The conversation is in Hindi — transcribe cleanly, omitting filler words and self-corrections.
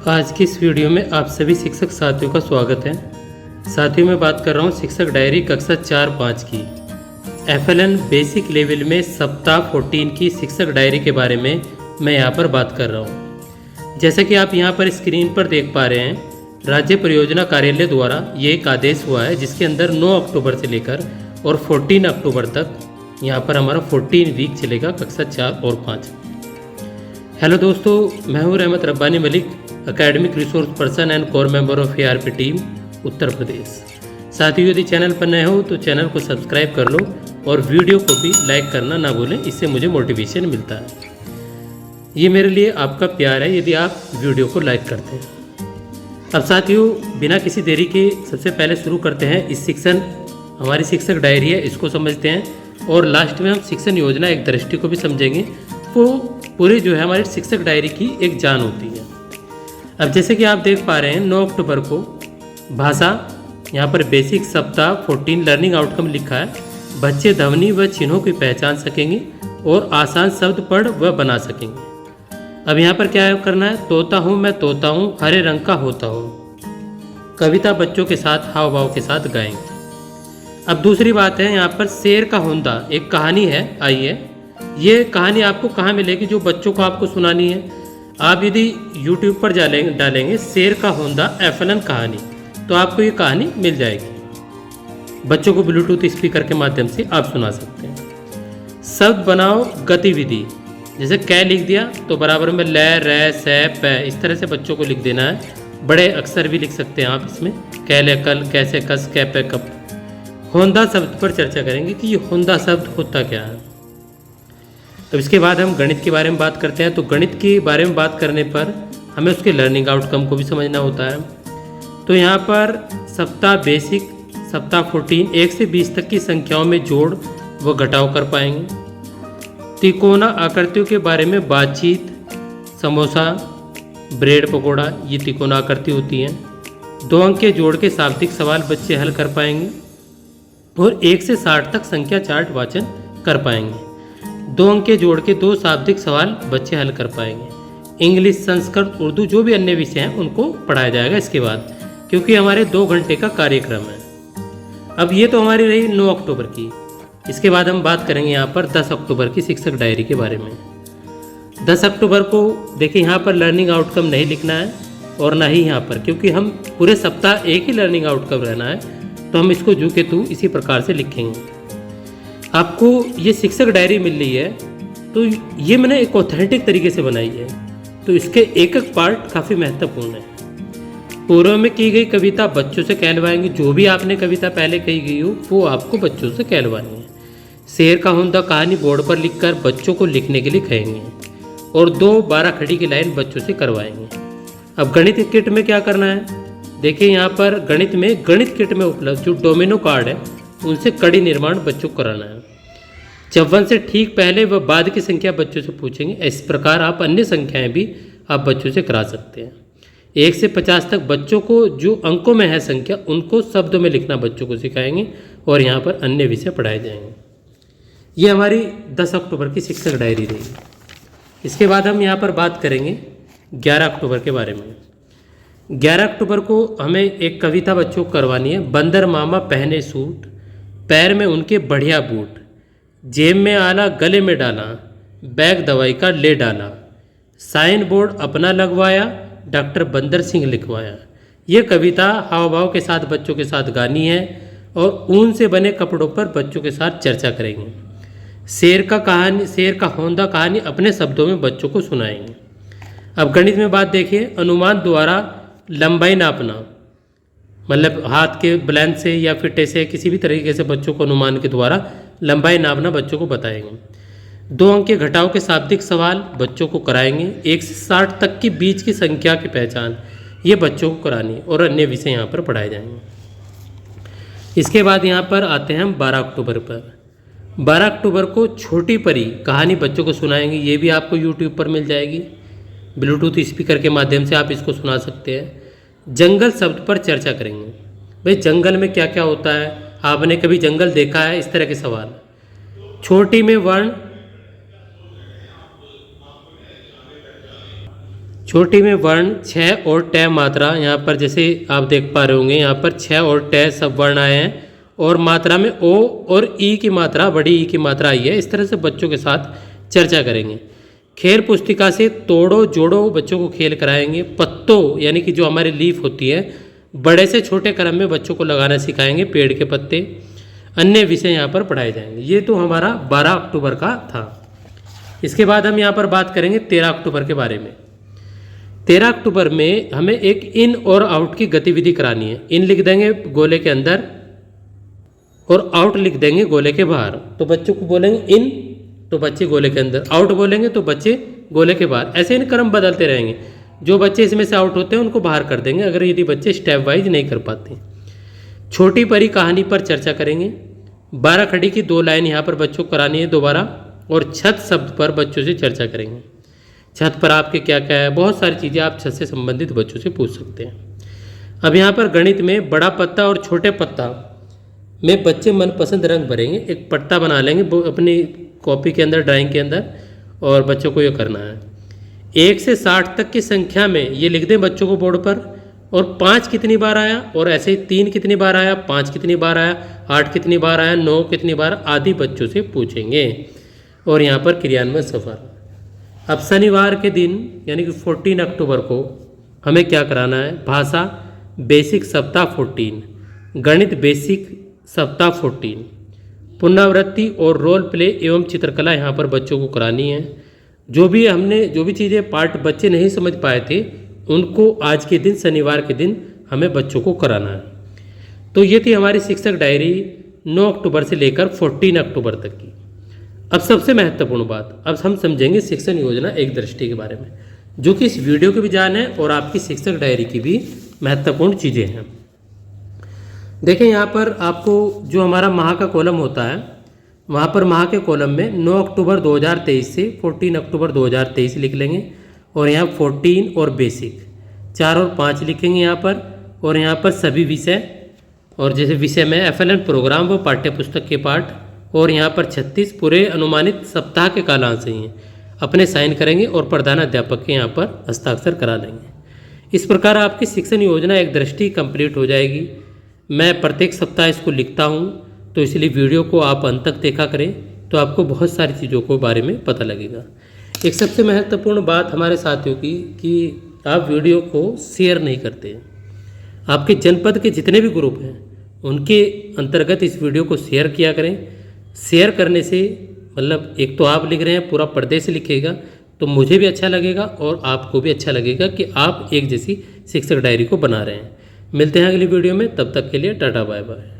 आज की इस वीडियो में आप सभी शिक्षक साथियों का स्वागत है। साथियों मैं बात कर रहा हूँ शिक्षक डायरी कक्षा 4-5 की FLN बेसिक लेवल में सप्ताह 14 की शिक्षक डायरी के बारे में मैं यहाँ पर बात कर रहा हूँ। जैसे कि आप यहाँ पर स्क्रीन पर देख पा रहे हैं, राज्य परियोजना कार्यालय द्वारा ये एक आदेश हुआ है जिसके अंदर 9 अक्टूबर से लेकर और 14 अक्टूबर तक यहाँ पर हमारा 14 वीक चलेगा कक्षा 4 और 5। हेलो दोस्तों, मैं हूँ Rahmat Rabbani Malik, academic resource person and core member of ARP team Uttar Pradesh. साथियों, यदि चैनल पर नए हो तो चैनल को सब्सक्राइब कर लो और वीडियो को भी लाइक करना ना भूलें, इससे मुझे मोटिवेशन मिलता है। ये मेरे लिए आपका प्यार है यदि आप वीडियो को लाइक करते हैं। अब साथियों, बिना किसी देरी के सबसे पहले शुरू करते हैं इस शिक्षण हमारी शिक्षक डायरी है इसको समझते हैं और लास्ट में हम शिक्षण योजना एक दृष्टि को भी समझेंगे। वो पूरी जो है हमारी शिक्षक डायरी की एक जान होती है। अब जैसे कि आप देख पा रहे हैं 9 अक्टूबर को भाषा यहाँ पर बेसिक सप्ताह 14 लर्निंग आउटकम लिखा है। बच्चे ध्वनि व चिन्हों की पहचान सकेंगे और आसान शब्द पढ़ व बना सकेंगे। अब यहाँ पर क्या करना है, तोता हूँ मैं तोता हूँ हरे रंग का होता हूँ, कविता बच्चों के साथ हाव भाव के साथ गाएंगे। अब दूसरी बात है यहाँ पर शेर का होंदा एक कहानी है। आइए, ये कहानी आपको कहाँ मिलेगी जो बच्चों को आपको सुनानी है। आप यदि YouTube पर डालेंगे शेर का होंदा FLN कहानी तो आपको ये कहानी मिल जाएगी। बच्चों को ब्लूटूथ स्पीकर के माध्यम से आप सुना सकते हैं। शब्द बनाओ गतिविधि, जैसे कै लिख दिया तो बराबर में ल र से प, इस तरह से बच्चों को लिख देना है। बड़े अक्षर भी लिख सकते हैं आप इसमें, कैले कल कैसे कस कै पे कप। होंदा शब्द पर चर्चा करेंगे कि ये होंदा शब्द होता क्या है। तो इसके बाद हम गणित के बारे में बात करते हैं। तो गणित के बारे में बात करने पर हमें उसके लर्निंग आउटकम को भी समझना होता है। तो यहाँ पर सप्ताह बेसिक सप्ताह 14 1 से 20 तक की संख्याओं में जोड़ व घटाव कर पाएंगे। तिकोना आकृतियों के बारे में बातचीत, समोसा ब्रेड पकौड़ा ये तिकोना आकृति होती हैं। 2 अंक के जोड़ के शाब्दिक सवाल बच्चे हल कर पाएंगे और 1 से 60 तक संख्या चार्ट वाचन कर पाएंगे। 2 अंक के जोड़ के 2 शाब्दिक सवाल बच्चे हल कर पाएंगे। इंग्लिश, संस्कृत, उर्दू जो भी अन्य विषय हैं उनको पढ़ाया जाएगा इसके बाद, क्योंकि हमारे 2 घंटे का कार्यक्रम है। अब ये तो हमारी रही 9 अक्टूबर की। इसके बाद हम बात करेंगे यहाँ पर 10 अक्टूबर की शिक्षक डायरी के बारे में। 10 अक्टूबर को देखिए यहाँ पर लर्निंग आउटकम नहीं लिखना है और ना ही यहाँ पर, क्योंकि हम पूरे सप्ताह एक ही लर्निंग आउटकम रहना है तो हम इसको जू के तू इसी प्रकार से लिखेंगे। आपको ये शिक्षक डायरी मिल रही है तो ये मैंने एक ऑथेंटिक तरीके से बनाई है, तो इसके एक एक पार्ट काफ़ी महत्वपूर्ण है। पूर्व में की गई कविता बच्चों से कहलवाएंगे, जो भी आपने कविता पहले कही गई हो वो आपको बच्चों से कहलवानी है। शेर का होंदा कहानी बोर्ड पर लिखकर बच्चों को लिखने के लिए कहेंगे और 2 12 खड़ी की लाइन बच्चों से करवाएंगे। अब गणित किट में क्या करना है, देखिए यहाँ पर गणित किट में उपलब्ध जो डोमिनो कार्ड है उनसे कड़ी निर्माण बच्चों को कराना है। 54 से ठीक पहले व बाद की संख्या बच्चों से पूछेंगे। इस प्रकार आप अन्य संख्याएं भी आप बच्चों से करा सकते हैं। 1 से 50 तक बच्चों को जो अंकों में है संख्या उनको शब्दों में लिखना बच्चों को सिखाएंगे और यहाँ पर अन्य विषय पढ़ाए जाएंगे। ये हमारी 10 अक्टूबर की शिक्षक डायरी रही। इसके बाद हम यहाँ पर बात करेंगे 11 अक्टूबर के बारे में। 11 अक्टूबर को हमें एक कविता बच्चों को करवानी है। बंदर मामा पहने सूट, पैर में उनके बढ़िया बूट, जेब में आला गले में डाला, बैग दवाई का ले डाला, साइन बोर्ड अपना लगवाया, डॉक्टर बंदर सिंह लिखवाया। ये कविता हाव भाव के साथ बच्चों के साथ गानी है और ऊन से बने कपड़ों पर बच्चों के साथ चर्चा करेंगे। शेर का होंदा कहानी अपने शब्दों में बच्चों को सुनाएंगे। अब गणित में बात देखिए, अनुमान द्वारा लंबाई नापना, मतलब हाथ के ब्लेंथ से या फिटे से किसी भी तरीके से बच्चों को अनुमान के द्वारा लंबाई नापना बच्चों को बताएंगे। 2 अंक के घटाव के शाब्दिक सवाल बच्चों को कराएंगे। 1 से 60 तक की बीच की संख्या की पहचान ये बच्चों को करानी और अन्य विषय यहाँ पर पढ़ाए जाएंगे। इसके बाद यहाँ पर आते हैं हम 12 अक्टूबर पर। 12 अक्टूबर को छोटी परी कहानी बच्चों को सुनाएंगे। ये भी आपको YouTube पर मिल जाएगी, ब्लूटूथ स्पीकर के माध्यम से आप इसको सुना सकते हैं। जंगल शब्द पर चर्चा करेंगे। भाई जंगल में क्या क्या होता है, आपने कभी जंगल देखा है, इस तरह के सवाल। छोटी में वर्ण छोटी में वर्ण 6 और ट मात्रा, यहाँ पर जैसे आप देख पा रहे होंगे यहाँ पर 6 और ट सब वर्ण आए हैं और मात्रा में ओ और ई की मात्रा, बड़ी ई की मात्रा आई है। इस तरह से बच्चों के साथ चर्चा करेंगे। खेल पुस्तिका से तोड़ो जोड़ो बच्चों को खेल कराएंगे। पत्तों यानी कि जो हमारी लीफ होती है, बड़े से छोटे क्रम में बच्चों को लगाना सिखाएंगे, पेड़ के पत्ते। अन्य विषय यहाँ पर पढ़ाए जाएंगे। ये तो हमारा 12 अक्टूबर का था। इसके बाद हम यहाँ पर बात करेंगे 13 अक्टूबर के बारे में। 13 अक्टूबर में हमें एक इन और आउट की गतिविधि करानी है। इन लिख देंगे गोले के अंदर और आउट लिख देंगे गोले के बाहर। तो बच्चों को बोलेंगे इन तो बच्चे गोले के अंदर, आउट बोलेंगे तो बच्चे गोले के बाहर। ऐसे इन क्रम बदलते रहेंगे। जो बच्चे इसमें से आउट होते हैं उनको बाहर कर देंगे अगर यदि बच्चे स्टेप वाइज नहीं कर पाते। छोटी परी कहानी पर चर्चा करेंगे। 12 खड़ी की 2 लाइन यहाँ पर बच्चों को करानी है दोबारा। और छत शब्द पर बच्चों से चर्चा करेंगे। छत पर आपके क्या क्या है, बहुत सारी चीज़ें आप छत से संबंधित बच्चों से पूछ सकते हैं। अब यहाँ पर गणित में बड़ा पत्ता और छोटे पत्ता में बच्चे मनपसंद रंग भरेंगे। एक पट्टा बना लेंगे अपनी कॉपी के अंदर, ड्राइंग के अंदर, और बच्चों को ये करना है। 1 से 60 तक की संख्या में ये लिख दें बच्चों को बोर्ड पर। और 5 कितनी बार आया, और ऐसे ही 3 कितनी बार आया, 5 कितनी बार आया, 8 कितनी बार आया, 9 कितनी बार, आदि बच्चों से पूछेंगे। और यहाँ पर क्रियान्वयन सफर। अब शनिवार के दिन यानी कि 14 अक्टूबर को हमें क्या कराना है? भाषा बेसिक सप्ताह 14, गणित बेसिक सप्ताह 14, पुनरावृत्ति और रोल प्ले एवं चित्रकला यहाँ पर बच्चों को करानी है। जो भी चीज़ें पार्ट बच्चे नहीं समझ पाए थे उनको आज के दिन, शनिवार के दिन, हमें बच्चों को कराना है। तो ये थी हमारी शिक्षक डायरी 9 अक्टूबर से लेकर 14 अक्टूबर तक की। अब सबसे महत्वपूर्ण बात, अब हम समझेंगे शिक्षण योजना एक दृष्टि के बारे में, जो कि इस वीडियो की भी जान है और आपकी शिक्षक डायरी की भी महत्वपूर्ण चीज़ें हैं। देखें यहाँ पर आपको जो हमारा माह का कॉलम होता है, वहाँ पर माह के कॉलम में 9 अक्टूबर 2023 से 14 अक्टूबर 2023 लिख लेंगे। और यहाँ 14 और बेसिक 4 और 5 लिखेंगे यहाँ पर। और यहाँ पर सभी विषय, और जैसे विषय में FLN प्रोग्राम व पाठ्य पुस्तक के पाठ। और यहाँ पर 36 पूरे अनुमानित सप्ताह के कालांश ही हैं, अपने साइन करेंगे और प्रधान अध्यापक के यहाँ पर हस्ताक्षर करा देंगे। इस प्रकार आपकी शिक्षण योजना एक दृष्टि कंप्लीट हो जाएगी। मैं प्रत्येक सप्ताह इसको लिखता हूँ, तो इसलिए वीडियो को आप अंत तक देखा करें, तो आपको बहुत सारी चीज़ों के बारे में पता लगेगा। एक सबसे महत्वपूर्ण बात हमारे साथियों की कि आप वीडियो को शेयर नहीं करते। आपके जनपद के जितने भी ग्रुप हैं उनके अंतर्गत इस वीडियो को शेयर किया करें। शेयर करने से मतलब एक तो आप लिख रहे हैं, पूरा प्रदेश लिखेगा, तो मुझे भी अच्छा लगेगा और आपको भी अच्छा लगेगा कि आप एक जैसी शिक्षक डायरी को बना रहे हैं। मिलते हैं अगली वीडियो में, तब तक के लिए टाटा बाय बाय।